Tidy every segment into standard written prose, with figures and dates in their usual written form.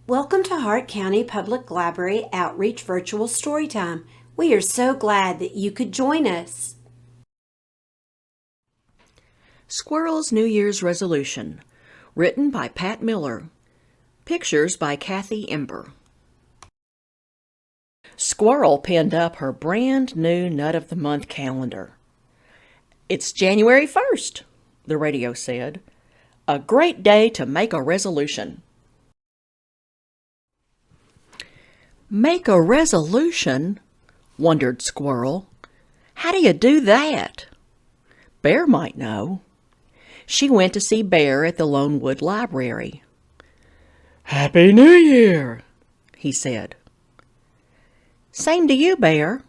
Welcome to Hart County Public Library Outreach Virtual Storytime. We are so glad that you could join us. Squirrel's New Year's Resolution, written by Pat Miller. Pictures by Kathi, Ember. Squirrel pinned up her brand new Nut of the Month calendar. "It's January 1st, the radio said. A great day to make a resolution. Make a resolution? Wondered Squirrel. How do you do that? Bear might know. She went to see Bear at the Lone Wood Library. "Happy New Year," he said. "Same to you, Bear.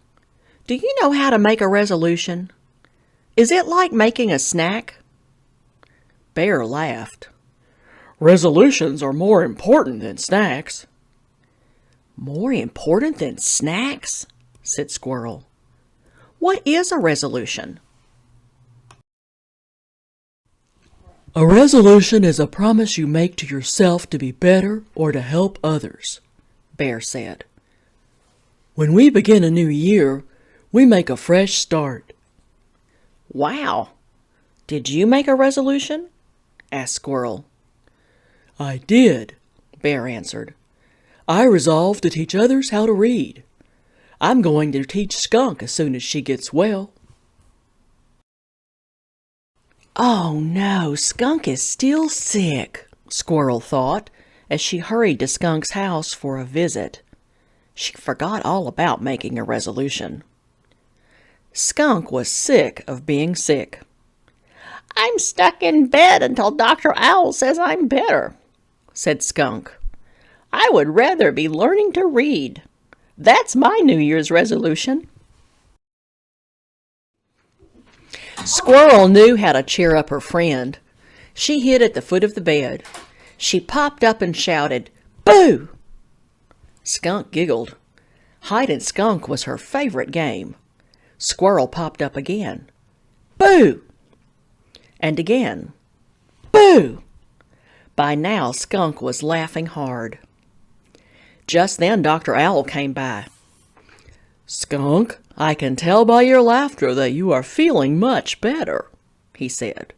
Do you know how to make a resolution? Is it like making a snack?" Bear laughed. "Resolutions are more important than snacks." "More important than snacks?" said Squirrel. "What is a resolution?" "A resolution is a promise you make to yourself to be better or to help others," Bear said. "When we begin a new year, we make a fresh start." "Wow! Did you make a resolution?" asked Squirrel. "I did," Bear answered. "I resolved to teach others how to read. I'm going to teach Skunk as soon as she gets well." "Oh no, Skunk is still sick," Squirrel thought as she hurried to Skunk's house for a visit. She forgot all about making a resolution. Skunk was sick of being sick. "I'm stuck in bed until Dr. Owl says I'm better," said Skunk. "I would rather be learning to read. That's my New Year's resolution." Squirrel knew how to cheer up her friend. She hid at the foot of the bed. She popped up and shouted, "Boo!" Skunk giggled. Hide and Skunk was her favorite game. Squirrel popped up again. "Boo!" And again. "Boo!" By now, Skunk was laughing hard. Just then Dr. Owl came by. "Skunk, I can tell by your laughter that you are feeling much better," he said.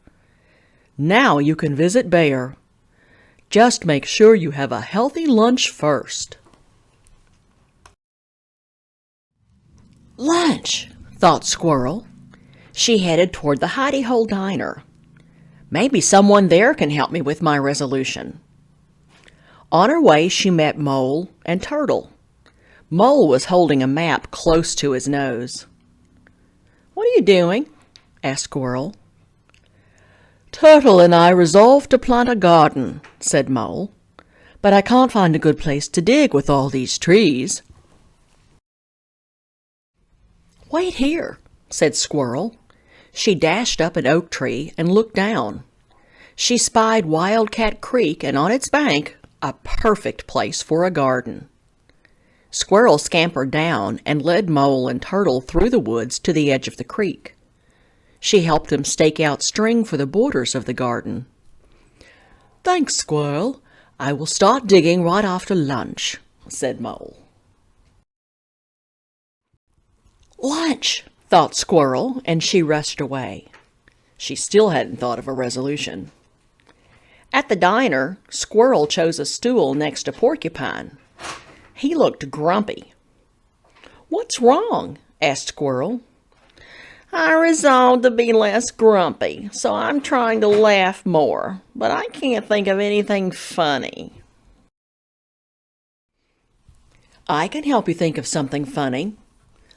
"Now you can visit Bear. Just make sure you have a healthy lunch first." Lunch, thought Squirrel. She headed toward the hidey-hole diner. Maybe someone there can help me with my resolution. On her way, she met Mole and Turtle. Mole was holding a map close to his nose. "What are you doing?" asked Squirrel. "Turtle and I resolved to plant a garden," said Mole. "But I can't find a good place to dig with all these trees." "Wait here," said Squirrel. She dashed up an oak tree and looked down. She spied Wildcat Creek, and on its bank, a perfect place for a garden. Squirrel scampered down and led Mole and Turtle through the woods to the edge of the creek. She helped them stake out string for the borders of the garden. "Thanks, Squirrel. I will start digging right after lunch," said Mole. "Lunch," thought Squirrel, and she rushed away. She still hadn't thought of a resolution. At the diner, Squirrel chose a stool next to Porcupine. He looked grumpy. "What's wrong?" asked Squirrel. "I resolved to be less grumpy, so I'm trying to laugh more, but I can't think of anything funny." "I can help you think of something funny.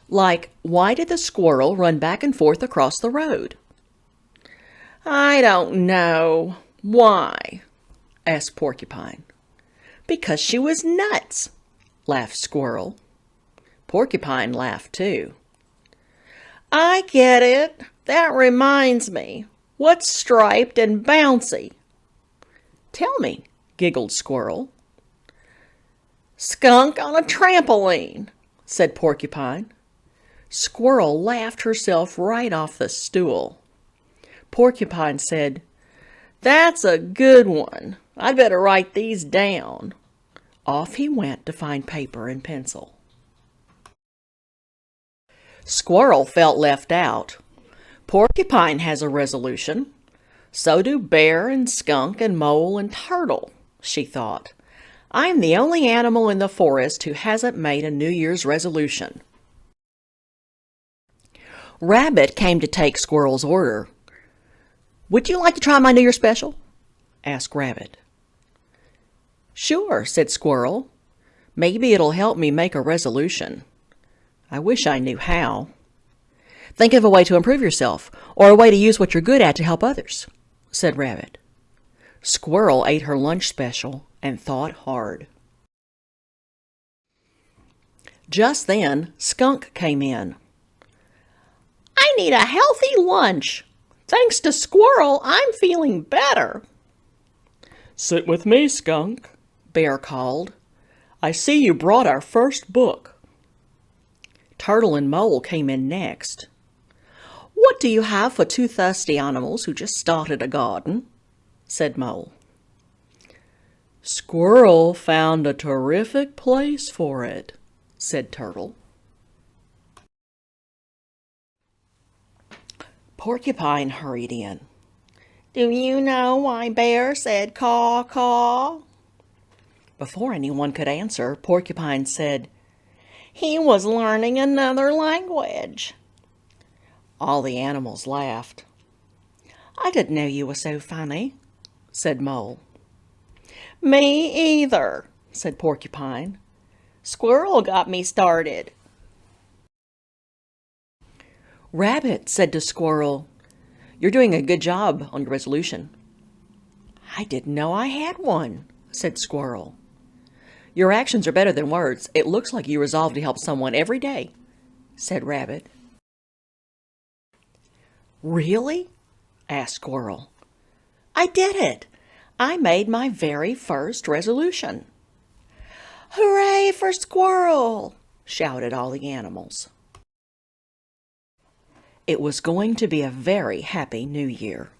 Like, why did the squirrel run back and forth across the road?" "I don't know. Why?" asked Porcupine. "Because she was nuts," laughed Squirrel. Porcupine laughed too. "I get it. That reminds me. What's striped and bouncy?" "Tell me," giggled Squirrel. "Skunk on a trampoline," said Porcupine. Squirrel laughed herself right off the stool. Porcupine said, "That's a good one. I'd better write these down." Off he went to find paper and pencil. Squirrel felt left out. Porcupine has a resolution. So do Bear and Skunk and Mole and Turtle, she thought. I'm the only animal in the forest who hasn't made a New Year's resolution. Rabbit came to take Squirrel's order. Would you like to try my New Year's special? Asked Rabbit. Sure, said Squirrel. Maybe it'll help me make a resolution. I wish I knew how. Think of a way to improve yourself, or a way to use what you're good at to help others, said Rabbit. Squirrel ate her lunch special and thought hard. Just then, Skunk came in. I need a healthy lunch. Thanks to Squirrel, I'm feeling better. Sit with me, Skunk, Bear called. I see you brought our first book. Turtle and Mole came in next. What do you have for two thirsty animals who just started a garden? Said Mole. Squirrel found a terrific place for it, said Turtle. Porcupine hurried in. Do you know why Bear said caw caw? Before anyone could answer, Porcupine said, He was learning another language. All the animals laughed. I didn't know you were so funny, said Mole. Me either, said Porcupine. Squirrel got me started. Rabbit said to Squirrel, You're doing a good job on your resolution. I didn't know I had one, said Squirrel. Your actions are better than words. It looks like you resolve to help someone every day, said Rabbit. Really? asked Squirrel. I did it. I made my very first resolution. Hooray for Squirrel! Shouted all the animals. It was going to be a very happy New Year.